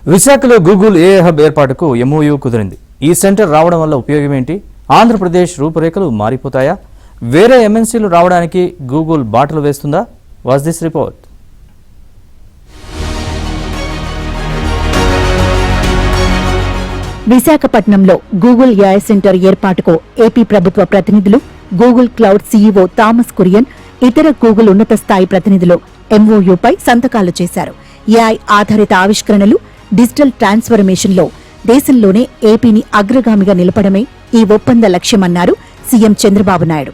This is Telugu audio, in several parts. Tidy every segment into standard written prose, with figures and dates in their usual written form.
విశాఖలో గూగుల్ ఏఐ హబ్ ఏర్పాటుకు ఎంఓయూ కుదిరింది. ఈ సెంటర్ రావడం వల్ల ఉపయోగం ఏంటి? ఆంధ్రప్రదేశ్ రూపురేఖలు మారిపోతాయా? వేరే ఎంఎన్సీలు రావడానికి గూగుల్ బాటలు వేస్తుందా? Watch this report. విశాఖపట్నంలో గూగుల్ ఏఐ సెంటర్ ఏర్పాటుకు ఏపీ ప్రభుత్వ ప్రతినిధులు, Google cloud CEO Thomas Kurian, ఇతర గూగుల్ ఉన్నత స్థాయి ప్రతినిధులు ఎంఓయూపై సంతకాలు చేశారు. ఏఐ ఆధారిత ఆవిష్కరణలు, డిజిటల్ ట్రాన్స్ఫర్మేషన్ లో దేశంలోనే ఏపీని అగ్రగామిగా నిలపడమే ఈ ఒప్పంద లక్ష్యమన్నారు సీఎం చంద్రబాబు నాయుడు.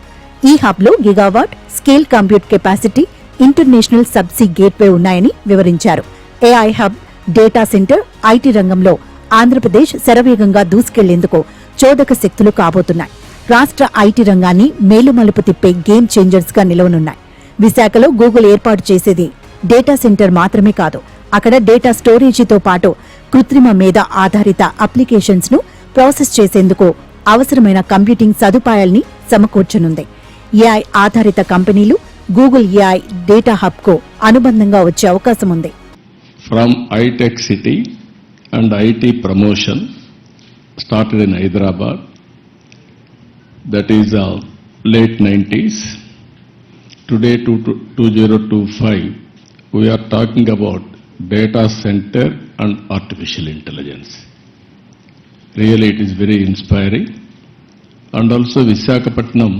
ఈ హబ్ లో gigawatt scale compute capacity, international subsea gateway ఉన్నాయని వివరించారు. AI hub, data centre, IT రంగంలో ఆంధ్రప్రదేశ్ శరవేగంగా దూసుకెళ్లేందుకు చోదక శక్తులు కాబోతున్నాయి. రాష్ట్ర ఐటీ రంగాన్ని మేలుమలుపు తిప్పే గేమ్ చేంజర్స్ గా నిలవనున్నాయి. విశాఖలో గూగుల్ ఏర్పాటు చేసేది డేటా సెంటర్ మాత్రమే కాదు, అక్కడ డేటా స్టోరేజీతో పాటు కృత్రిమ మేధ ఆధారిత అప్లికేషన్స్ ను ప్రాసెస్ చేసేందుకు అవసరమైన కంప్యూటింగ్ సదుపాయాల్ని సమకూర్చనుంది. ఏఐ ఆధారిత కంపెనీలు గూగుల్ ఏఐ డేటా హబ్ కు అనుబంధంగా వచ్చే అవకాశం ఉంది. From iTech City and IT promotion started in Hyderabad, that is late 90s. Today, 2025, we are talking about data center and artificial intelligence. Really, it is very inspiring. And also Visakhapatnam,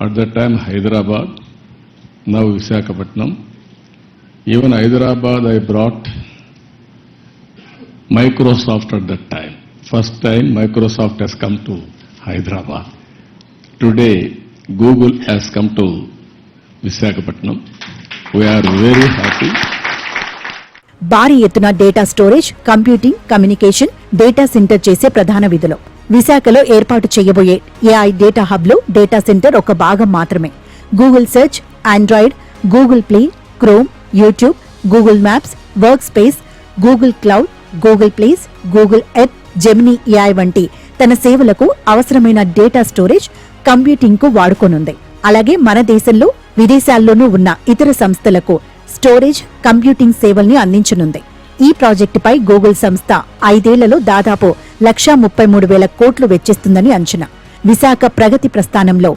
at that time Hyderabad, now Visakhapatnam. Even Hyderabad, I brought Microsoft at that time. First time Microsoft has come to Hyderabad. Today, Google has come to Visakhapatnam. We are very happy. భారీ ఎత్తున data storage, computing, communication, data centre చేసే ప్రధాన విధులు. విశాఖలో ఏర్పాటు చేయబోయే ఏఐ డేటా హబ్ లో డేటా సెంటర్ ఒక భాగం మాత్రమే. Google search, Android, Google play, chrome, YouTube, Google maps, work space, Google cloud, Google place, Google earth, Gemini AI వంటి తన సేవలకు అవసరమైన డేటా స్టోరేజ్, కంప్యూటింగ్ కు వాడుకోనుంది. అలాగే మన దేశంలో, విదేశాల్లోనూ ఉన్న ఇతర సంస్థలకు స్టోరేజ్, కంప్యూటింగ్ సేవల్ని అందించనుంది. ఈ ప్రాజెక్టుపై గూగుల్ సంస్థ 5 ఏళ్లలో దాదాపు 1,33,000 కోట్లు వెచ్చిస్తుందని అంచనా. విశాఖ ప్రగతి ప్రస్థానంలో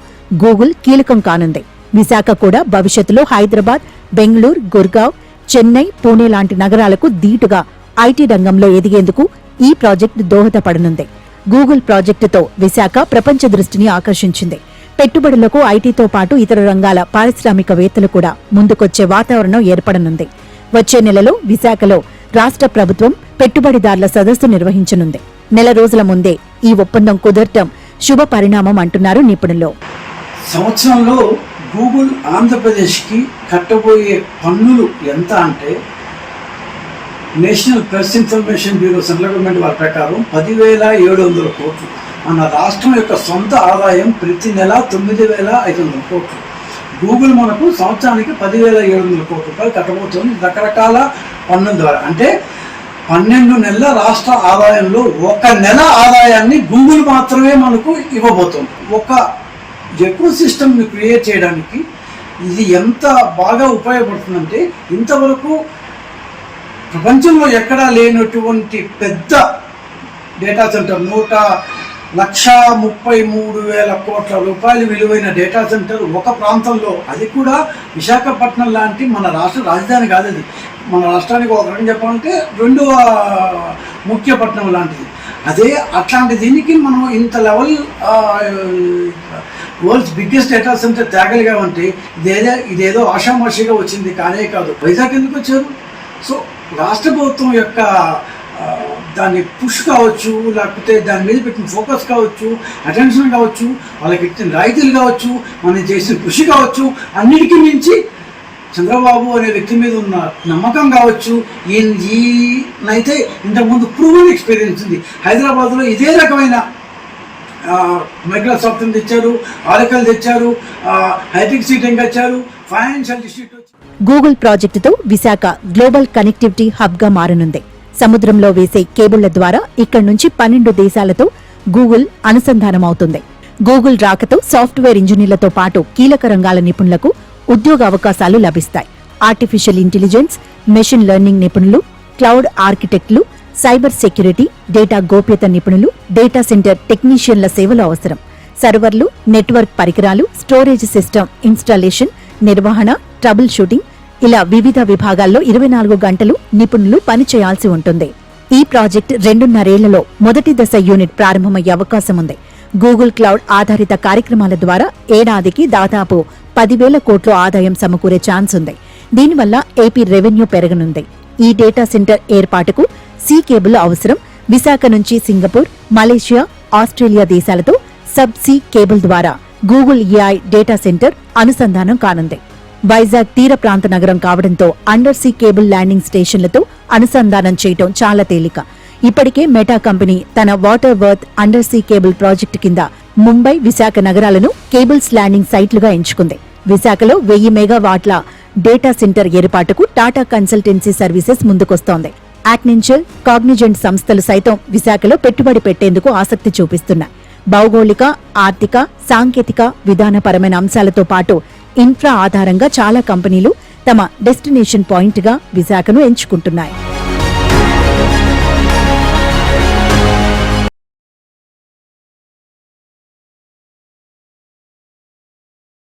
గూగుల్ కీలకం కానుంది. విశాఖ కూడా భవిష్యత్తులో హైదరాబాద్, బెంగళూరు, గుర్గావ్, చెన్నై, పూణే లాంటి నగరాలకు దీటుగా ఐటీ రంగంలో ఎదిగేందుకు ఈ ప్రాజెక్టు దోహదపడనుంది. గూగుల్ ప్రాజెక్టుతో విశాఖ ప్రపంచ దృష్టిని ఆకర్షించింది. పెట్టుబడులకు ఐటీతో పాటు ఇతర రంగాల పారిశ్రామికవేత్తలు కూడా ముందుకొచ్చే వాతావరణం ఏర్పడనుంది. వచ్చే నెలలో విశాఖలో రాష్ట్ర ప్రభుత్వం పెట్టుబడిదారుల సదస్సు నిర్వహించనుంది. నెల రోజుల ముందే ఈ ఒప్పందం కుదరటం శుభ పరిణామం అంటున్నారు నిపుణులు. సంవత్సరంలో గూగుల్ ఆంధ్రప్రదేశ్కి కట్టబోయే పన్నులు ఎంత అంటే, national press information bureau central government వారి ప్రకారం 10,700 కోట్లు. మన రాష్ట్రం యొక్క సొంత ఆదాయం ప్రతి నెల 9,500 కోట్లు. గూగుల్ మనకు సంవత్సరానికి 10,700 కోట్ల రూపాయలు కట్టబోతుంది రకరకాల పన్నుల ద్వారా. అంటే 12 నెలల రాష్ట్ర ఆదాయంలో 1 నెల ఆదాయాన్ని గూగుల్ మాత్రమే మనకు ఇవ్వబోతుంది. ఒక ఎకో సిస్టమ్ని క్రియేట్ చేయడానికి ఇది ఎంత బాగా ఉపయోగపడుతుందంటే, ఇంతవరకు ప్రపంచంలో ఎక్కడా లేనటువంటి పెద్ద డేటా సెంటర్, 1,33,000 కోట్ల రూపాయలు విలువైన డేటా సెంటర్ ఒక ప్రాంతంలో, అది కూడా విశాఖపట్నం లాంటి మన రాష్ట్ర రాజధాని కాదు. అది మన రాష్ట్రానికి ఒక రకం చెప్పాలంటే 2వ ముఖ్య పట్టణం లాంటిది. అదే అట్లాంటి దీనికి మనం ఇంత level world's biggest data center తేగలిగామంటే ఇదేదో ఆషామాషిగా వచ్చింది కానే కాదు. వైజాగ్ ఎందుకు వచ్చారు? సో రాష్ట్ర ప్రభుత్వం యొక్క దాన్ని పుష్ కావచ్చు, లేకపోతే దాని మీద పెట్టిన ఫోకస్ కావచ్చు, అటెన్షన్ కావచ్చు, వాళ్ళకి ఇచ్చిన రాయితీలు కావచ్చు, మనం చేసిన కృషి కావచ్చు, అన్నిటికీ మించి చంద్రబాబు అనే వ్యక్తి మీద ఉన్న నమ్మకం కావచ్చు. ఈయనైతే ఇంతకుముందు ప్రూవెన్ ఎక్స్పీరియన్స్ ఉంది. హైదరాబాద్లో ఇదే రకమైన మైక్రోసాఫ్ట్ని తెచ్చారు, ఆరకల్ తెచ్చారు, హైటెక్ సిటీ తెచ్చారు, ఫైనాన్షియల్ ఇన్స్టిట్యూట్. గూగుల్ ప్రాజెక్టుతో విశాఖ గ్లోబల్ కనెక్టివిటీ హబ్ గా మారనుంది. సముద్రంలో వేసే కేబుళ్ల ద్వారా ఇక్కడి నుంచి 12 దేశాలతో గూగుల్ అనుసంధానమవుతుంది. గూగుల్ రాకతో సాఫ్ట్వేర్ ఇంజనీర్లతో పాటు కీలక రంగాల నిపుణులకు ఉద్యోగ అవకాశాలు లభిస్తాయి. ఆర్టిఫిషియల్ ఇంటెలిజెన్స్, మెషిన్ లెర్నింగ్ నిపుణులు, క్లౌడ్ ఆర్కిటెక్టులు, సైబర్ సెక్యూరిటీ, డేటా గోప్యత నిపుణులు, డేటా సెంటర్ టెక్నీషియన్ల సేవలు అవసరం. సర్వర్లు, నెట్వర్క్ పరికరాలు, స్టోరేజ్ సిస్టమ్ ఇన్స్టాలేషన్, నిర్వహణ, ట్రబుల్ షూటింగ్ ఇలా వివిధ విభాగాల్లో 24 గంటలు నిపుణులు పనిచేయాల్సి ఉంటుంది. ఈ ప్రాజెక్ట్ 2.5 ఏళ్లలో మొదటి దశ యూనిట్ ప్రారంభమయ్యే అవకాశం ఉంది. గూగుల్ క్లౌడ్ ఆధారిత కార్యక్రమాల ద్వారా ఏడాదికి దాదాపు 10,000 కోట్ల ఆదాయం సమకూరే ఛాన్స్ ఉంది. దీనివల్ల ఏపీ రెవెన్యూ పెరగనుంది. ఈ డేటా సెంటర్ ఏర్పాటుకు సీ కేబుల్ అవసరం. విశాఖ నుంచి సింగపూర్, మలేషియా, ఆస్ట్రేలియా దేశాలతో సబ్ సీ కేబుల్ ద్వారా గూగుల్ ఏఐ డేటా సెంటర్ అనుసంధానం కానుంది. వైజాగ్ తీర ప్రాంత నగరం కావడంతో అండర్ సీ కేబుల్ ల్యాండింగ్ స్టేషన్లతో అనుసంధానం చేయటం చాలా తేలిక. ఇప్పటికే మెటా కంపెనీ తన water worth under sea cable project కింద ముంబై, విశాఖ నగరాలను కేబుల్స్ ల్యాండింగ్ సైట్లుగా ఎంచుకుంది. విశాఖలో 1000 మెగావాట్ల డేటా సెంటర్ ఏర్పాటుకు టాటా కన్సల్టెన్సీ సర్వీసెస్ ముందుకొస్తోంది. యాక్నెంచర్, కాగ్నిజెంట్ సంస్థలు సైతం విశాఖలో పెట్టుబడి పెట్టేందుకు ఆసక్తి చూపిస్తున్నాయి. భౌగోళిక, ఆర్థిక, సాంకేతిక, విధానపరమైన అంశాలతో పాటు ఇన్ఫ్రా ఆధారంగా చాలా కంపెనీలు తమ డెస్టినేషన్ పాయింట్గా విశాఖను ఎంచుకుంటున్నాయి.